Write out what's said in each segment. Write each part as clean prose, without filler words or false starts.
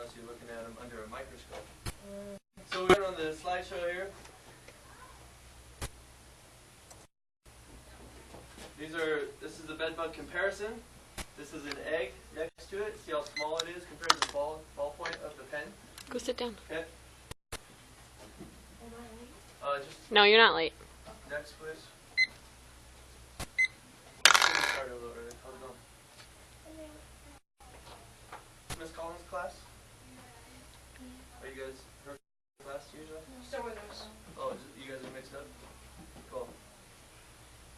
unless you're looking at them under a microscope. So we're on the slideshow here. This is a bed bug comparison. This is an egg next to it. See how small it is compared to the ballpoint of the pen? Go sit down. Okay. No, you're not late. Next, please. Start a little early. How's it going? Miss Collins' class? Are you guys her class usually? So with us. Oh, you guys are mixed up? Cool.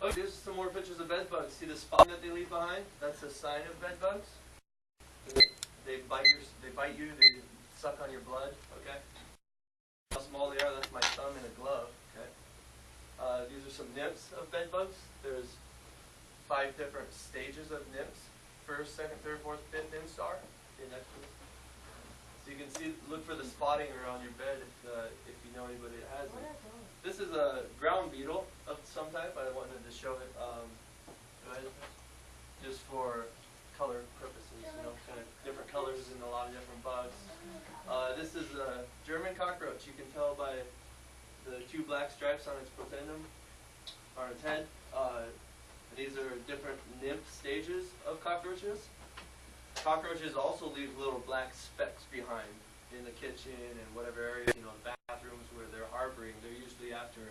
Okay, here's some more pictures of bed bugs. See the spot that they leave behind? That's a sign of bed bugs. They bite you, they suck on your blood, okay? How small they are, that's my thumb in a glove, okay? These are some nymphs of bed bugs. There's 5 different stages of nymphs. First, second, third, fourth, fifth instar. Okay, next please. So you can see, look for the spotting around your bed if you know anybody that has it. This is a ground beetle of some type. I wanted to show it go ahead. Just for color purposes, you know, kind of different colors and a lot of different bugs. This is a German cockroach. You can tell by the 2 black stripes on its potendum, or its head. These are different nymph stages of cockroaches. Cockroaches also leave little black specks behind in the kitchen and whatever areas, you know, bathrooms where they're harboring. They're usually after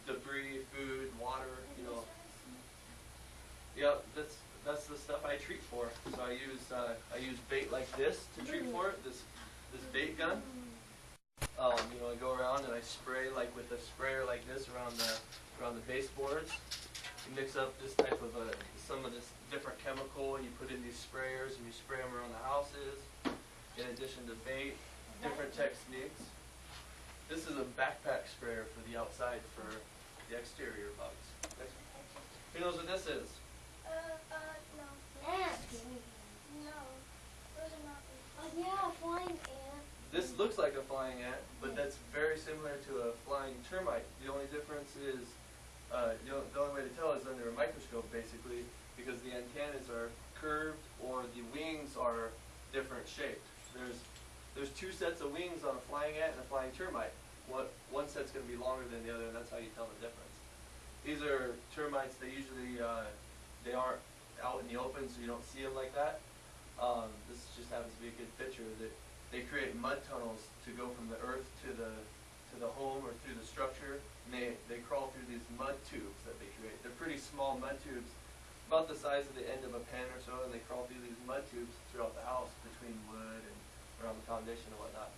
debris, food, water, you know. Yeah, that's the stuff I treat for. So I use bait like this to treat for it. This bait gun. You know, I go around and I spray like with a sprayer like this around the baseboards. You mix up this type of some of this different chemical and you put in these sprayers and you spray them around the houses. In addition to bait, different techniques. This is a backpack sprayer for the outside for the exterior bugs. Next. Who knows what this is? No. Ants. No. Those are not. Oh yeah, flying ant. This looks like a flying ant, but that's very similar to a flying termite. The only difference is, the only way to tell is under a microscope, basically, because the antennas are curved or the wings are different shaped. There's 2 sets of wings on a flying ant and a flying termite. One set's going to be longer than the other, and that's how you tell the difference. These are termites. They usually they aren't out in the open, so you don't see them like that. This just happens to be a good picture. They create mud tunnels to go from the earth to the home or through the structure, and they crawl through these mud tubes that they create. They're pretty small mud tubes, about the size of the end of a pen or so, and they crawl through these mud tubes throughout the house between wood and around the foundation and whatnot.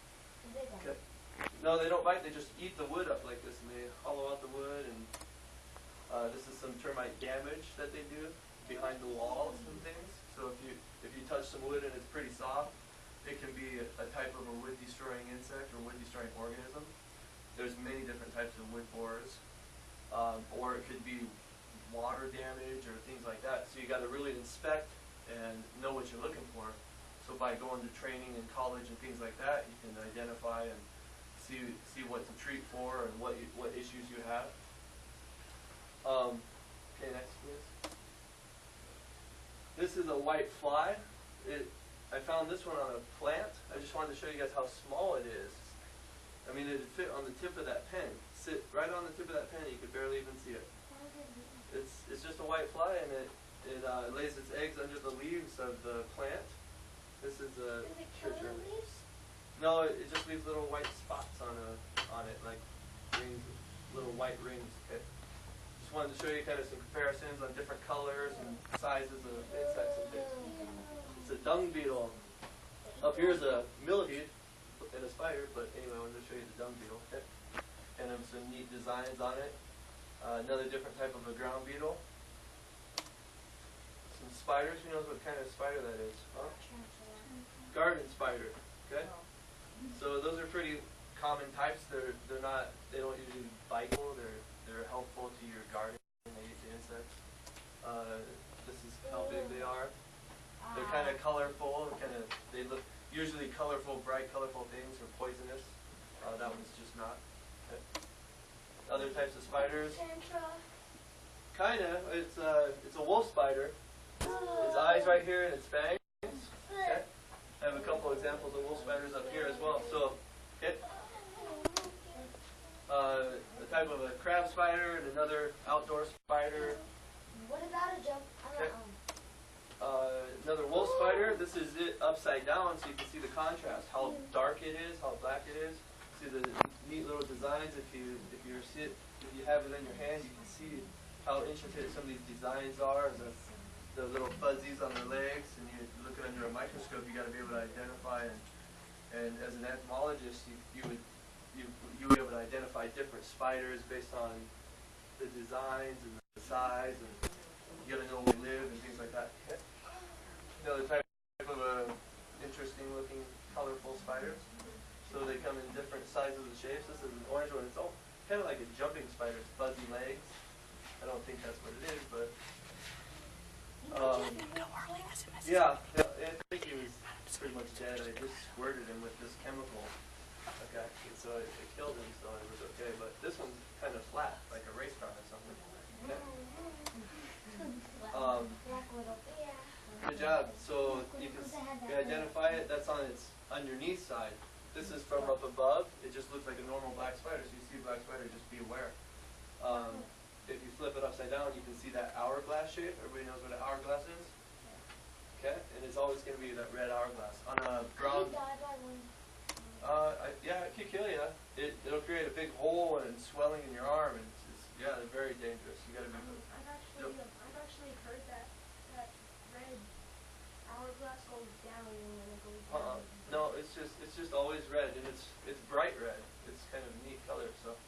Okay. No, they don't bite. They just eat the wood up like this, and they hollow out the wood. And this is some termite damage that they do behind the walls and things. So if you touch some wood and it's pretty soft, it can be a type of a wood-destroying insect or wood-destroying organism. There's many different types of wood borers, or it could be water damage or things like that. So you got to really inspect and know what you're looking for. So by going to training in college and things like that, you can identify and see what to treat for and what issues you have. Okay, next please. This is a white fly. I found this one on a plant. I just wanted to show you guys how small it is. I mean, it'd fit on the tip of that pen. Sit right on the tip of that pen. You could barely even see it. It's just a white fly, and it lays its eggs under the leaves of the plant. This is a picture. Leaves? No, it just leaves little white spots on it, like rings, little white rings. Okay. Just wanted to show you kind of some comparisons on different colors and sizes of insects and things. It's a dung beetle. Up here is a millipede and a spider, but anyway, I wanted to show you the dung beetle. Okay. And some neat designs on it. Another different type of a ground beetle. Some spiders. Who knows what kind of spider that is? Huh? Garden spider. Okay. So those are pretty common types. They don't usually bite people. They're helpful to your garden. They eat the insects. This is how big they are. They're kind of colorful. They look usually colorful, bright, colorful things are poisonous. That one's just not. Okay. Other types of spiders. Kinda. It's a wolf spider. Its eyes right here and its fangs. Okay. I have a couple examples of wolf spiders up here as well. So, a type of a crab spider and another outdoor spider. What about a jump? Another wolf spider. This is it upside down, so you can see the contrast, how dark it is, how black it is. See the neat little designs. If you have it in your hand, you can see how intricate some of these designs are. The little fuzzies on their legs, and you look at it under a microscope, you got to be able to identify. And as an entomologist, you would be able to identify different spiders based on the designs and the size, and you got to know where they live and things like that. Another type of interesting looking, colorful spiders. So they come in different sizes and shapes. This is an orange one. It's all kind of like a jumping spider. It's fuzzy legs. I don't think that's what it is, but yeah, I think he was pretty much dead. I just squirted him with this chemical. Okay, and so it killed him, so it was okay. But this one's kind of flat, like a race car or something. Okay. Good job. So you can identify it. That's on its underneath side. This is from up above. It just looks like a normal black spider. So you see a black spider, just be aware. If you flip it upside down, you can see that hourglass shape. Everybody knows what an hourglass is? Okay? And it's always going to be that red hourglass. On a brown... yeah, it could kill you. It'll create a big hole and swelling in your arm. And yeah, they're very dangerous. You got to be... I've actually heard that red hourglass goes down and then it goes down. No, it's just always red, and it's bright red. It's kind of a neat color. So,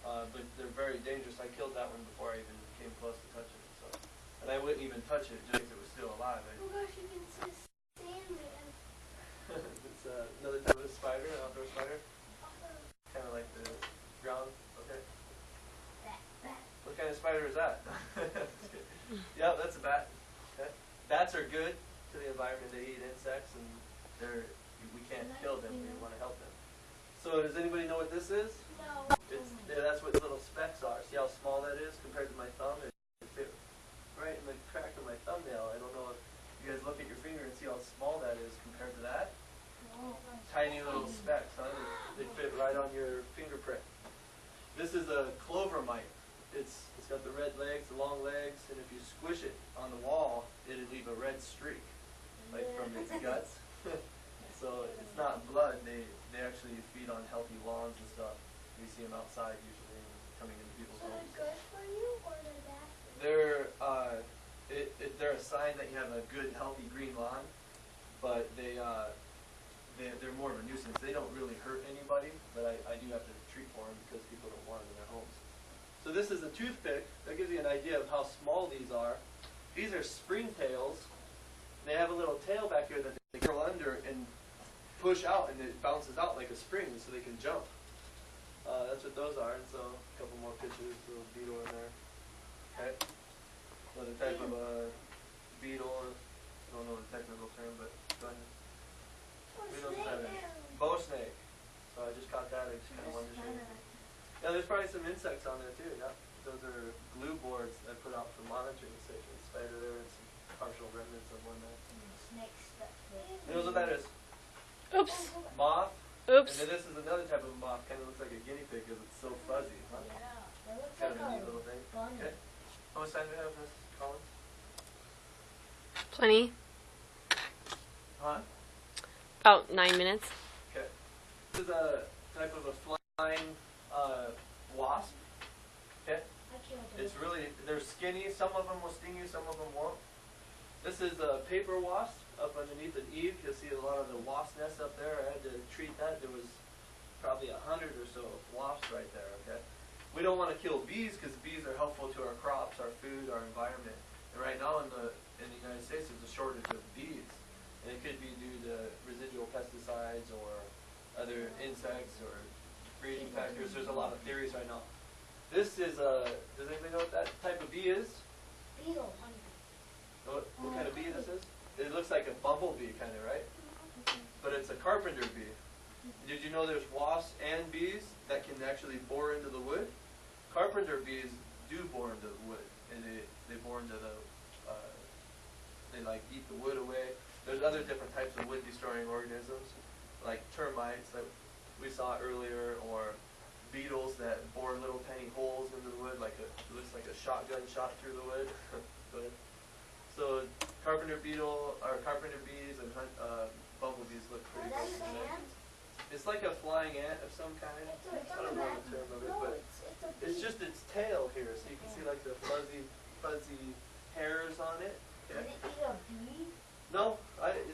but they're very dangerous. I killed that one before I even came close to touching it. So, and I wouldn't even touch it just if it was still alive. Oh gosh, you can see Sandman. It's another type of spider, an outdoor spider. Kind of like the ground. Okay. Bat. What kind of spider is that? Yeah, that's a bat. Okay. Bats are good to the environment. They eat insects, and we can't kill them. We want to help them. So does anybody know what this is? No. That's what little specks are. See how small that is compared to my thumb? It fit right in the crack of my thumbnail. I don't know if you guys look at your finger and see how small that is compared to that. Tiny little specks, huh? They fit right on your fingerprint. This is a clover mite. It's got the red legs, the long legs, and if you squish it on the wall, it'll leave a red streak, like from its guts. So it's not blood. They actually feed on healthy lawns and stuff. You see them outside usually, and coming into people's So homes. they're good for you or they're bad for you? They're a sign that you have a good, healthy green lawn, but they're more of a nuisance. They don't really hurt anybody, but I do have to treat for them because people don't want them in their homes. So this is a toothpick. That gives you an idea of how small these are. These are springtails. They have a little tail back here that they curl under and push out, and it bounces out like a spring so they can jump. That's what those are. And so a couple more pictures, little beetle in there. Okay. Another type of a beetle. I don't know the technical term, but go ahead. We know what that is. Bow snake. So I just caught that. I just kind of wanted to show you. Yeah, there's probably some insects on there too. Yeah, those are glue boards I put out for monitoring stations. Spider there and some partial remnants of one there. Snakes. You know what that is? Oops. Moth. Oops. And then this is another type of moth. Kind of looks like a guinea pig because it's so fuzzy. Huh? Yeah, that looks Kind of like a neat little thing. bunny. Okay. How much time do we have, Miss Collins? Plenty. Huh? About 9 minutes. Okay. This is a type of a flying wasp. Okay. I killed them. It's really, they're skinny. Some of them will sting you, some of them won't. This is a paper wasp up underneath an eave. You'll see a lot of the wasp nests up there. I had to treat that. There was probably 100 or so wasps right there, okay? We don't want to kill bees because bees are helpful to our crops, our food, our environment. And right now in the United States there's a shortage of bees. And it could be due to residual pesticides or other insects or breeding factors. There's a lot of theories right now. This is does anybody know what that type of bee is? Beetle hunter. What kind of bee this is? It looks like a bumblebee kind of, right? But it's a carpenter bee. Did you know there's wasps and bees that can actually bore into the wood? Carpenter bees do bore into the wood, and they bore into the, they like eat the wood away. There's other different types of wood-destroying organisms, like termites that we saw earlier, or beetles that bore little tiny holes into the wood, like it looks like a shotgun shot through the wood. Go ahead. So carpenter beetle, or carpenter bees, and bumblebees look pretty That's good. an ant? It's like a flying ant of some kind. I don't know the term of it, but it's just its tail here, so you can see like the fuzzy hairs on it. Did it eat a bee? No,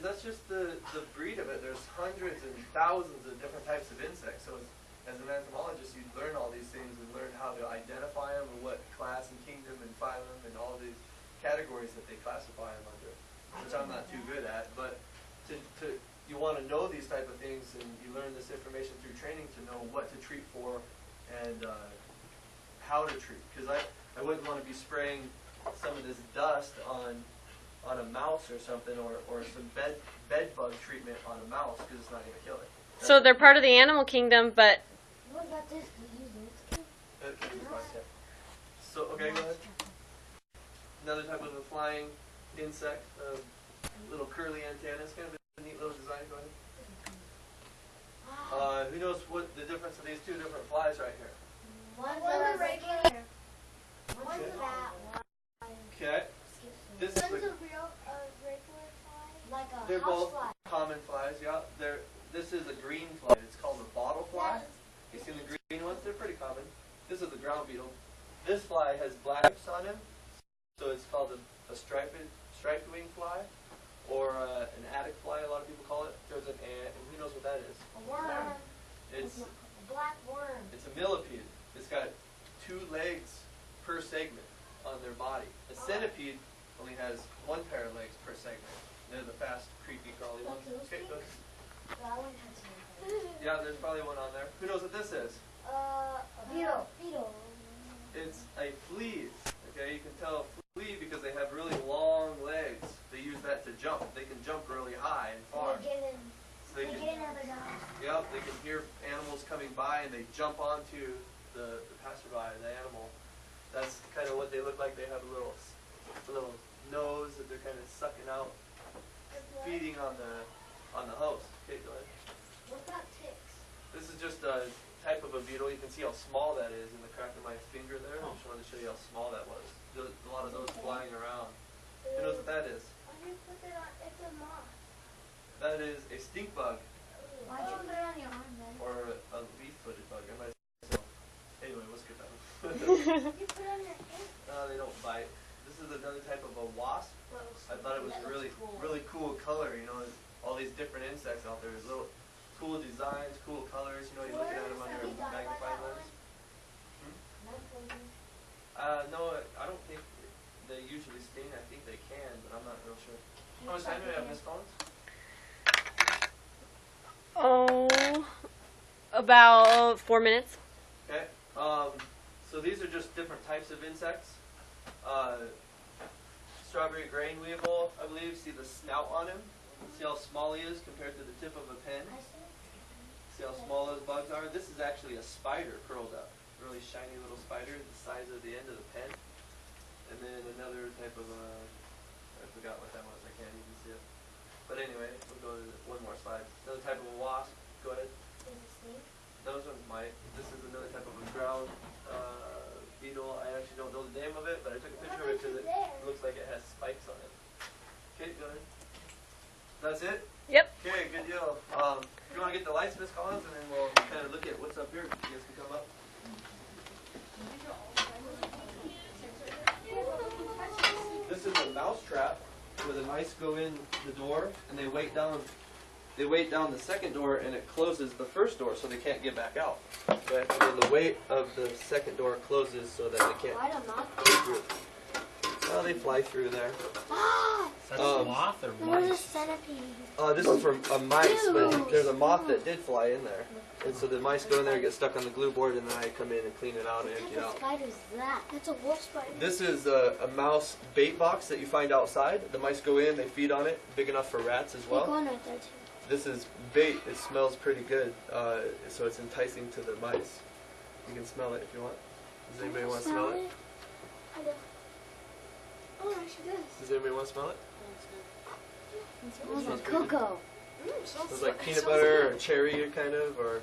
that's just the breed of it. There's hundreds and thousands of different types of insects. So as an entomologist, you learn all these things and learn how to identify them and what class and kingdom and phylum and all these categories that they classify them under, which I'm not too good at. But you want to know these type of things, and you learn this information through training to know what to treat for and how to treat. Because I wouldn't want to be spraying some of this dust on a mouse or something, or some bed bug treatment on a mouse, because it's not going to kill it. So they're part of the animal kingdom, but What about this? So, okay, go ahead. Another type of a flying insect, little curly antennas, kind of a neat little design. Go ahead. Who knows what the difference of these two different flies right here? One's a regular. One's a bat. Okay. This is One's a real regular fly. Like a they're both housefly. common flies, yeah. This is a green fly. It's called a bottle fly. You see the green ones? They're pretty common. This is the ground beetle. This fly has black stripes on him, so it's called a striped wing fly, or an attic fly, a lot of people call it. There's an ant, and who knows what that is? A worm. It's A black worm. It's a millipede. It's got 2 legs per segment on their body. A centipede only has 1 pair of legs per segment. They're the fast, creepy, crawly ones. Okay, good. That one has one. Yeah, there's probably one on there. Who knows what this is? A beetle. Beetle. It's a flea. Okay, you can tell a flea because they have really long legs. They use that to jump. They can jump really high and far. They get in. So they They can, get in other guys. yep, they can hear animals coming by and they jump onto the passerby, the animal. That's kind of what they look like. They have a little nose that they're kind of sucking out, feeding on the host. Okay, go ahead. What about ticks? This is just a type of a beetle. You can see how small that is in the crack of my finger there. I just wanted to show you how small that was. There's a lot of those flying around. Who knows what that is? Why do you put it on? It's a moth. That is a stink bug, Why'd you put it on your arm then? or a leaf-footed bug. I might say so. Anyway, let's get that one. You put it on your hand. They don't bite. This is another type of a wasp. I thought it was That really, looks cool. really cool color. You know, all these different insects out there. There's little cool designs, cool colors. You know, you're looking at them under a magnifying lens. No, I don't think they usually sting. I think they can, but I'm not real sure. How much time do we have, Miss Collins? oh, about 4 minutes. Okay. So these are just different types of insects. Strawberry grain weevil, I believe. See the snout on him? See how small he is compared to the tip of a pen? See how small those bugs are? This is actually a spider curled up. Really shiny little spider, the size of the end of the pen. And then another type of I forgot what that was. I can't even see it. But anyway, we'll go to one more slide. Another type of a wasp. Go ahead. Those ones might. This is another type of a ground beetle. I actually don't know the name of it, but I took a picture of it because it looks like it has spikes on it. Okay, go ahead. That's it? Yep. Okay, good deal. If you want to get the lights, Miss Collins, and then we'll kind of look at what's up here. You guys can come up. This is a mouse trap where the mice go in the door and they wait down the second door, and it closes the first door so they can't get back out. Okay? And then the weight of the second door closes so that they can't Why don't not? go through. Well, they fly through there. That's a moth or There's a mice? centipede. This is from a mice, but there's a moth that did fly in there. And so the mice go in there and get stuck on the glue board, and then I come in and clean it out and What empty type it of out. spider is that? That's a wolf spider. This is a mouse bait box that you find outside. The mice go in, they feed on it, big enough for rats as Big well. one right there too. This is bait. It smells pretty good, so it's enticing to the mice. You can smell it if you want. Does anybody want to smell it? I do. Oh, she does. Does anybody want to smell it? Smells like cocoa. It's like peanut butter or cherry kind of, or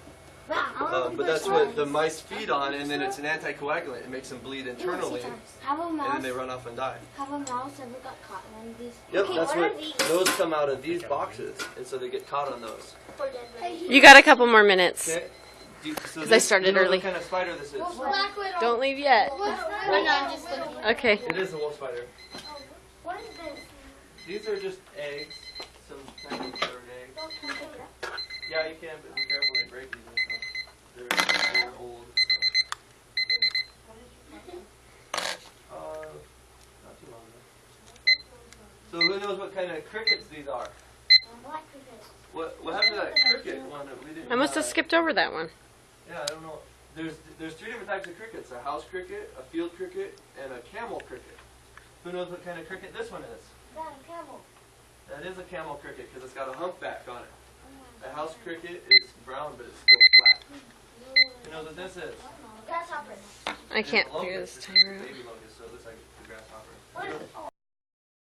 but that's what the mice feed on, and then it's an anticoagulant. It makes them bleed internally, Have a and then mouse. they run off and die. Have a mouse ever got caught in one of these? Yep, Okay, that's what what are these? those come out of these boxes, and so they get caught on those. You got a couple more minutes. Okay. So 'Cause I started you know early. What kind of spider this is? Black widow. Don't leave yet. I'm just looking. Okay. It is a wolf spider. What is this? These are just eggs, some kind of bird eggs. Yeah, you can, but be careful they break these and stuff. They're old. Not too long ago. So who knows what kind of crickets these are? Black cricket. What happened to that cricket one that we didn't? I must have skipped over that one. Yeah, I don't know. There's three different types of crickets: a house cricket, a field cricket, and a camel cricket. Who knows what kind of cricket this one is? That a camel. That is a camel cricket because it's got a humpback on it. A house cricket is brown, but it's still black. Who knows what this is? Grasshopper. I can't It's a figure locust. this This is a timer out. baby locust, so it looks like a grasshopper. What is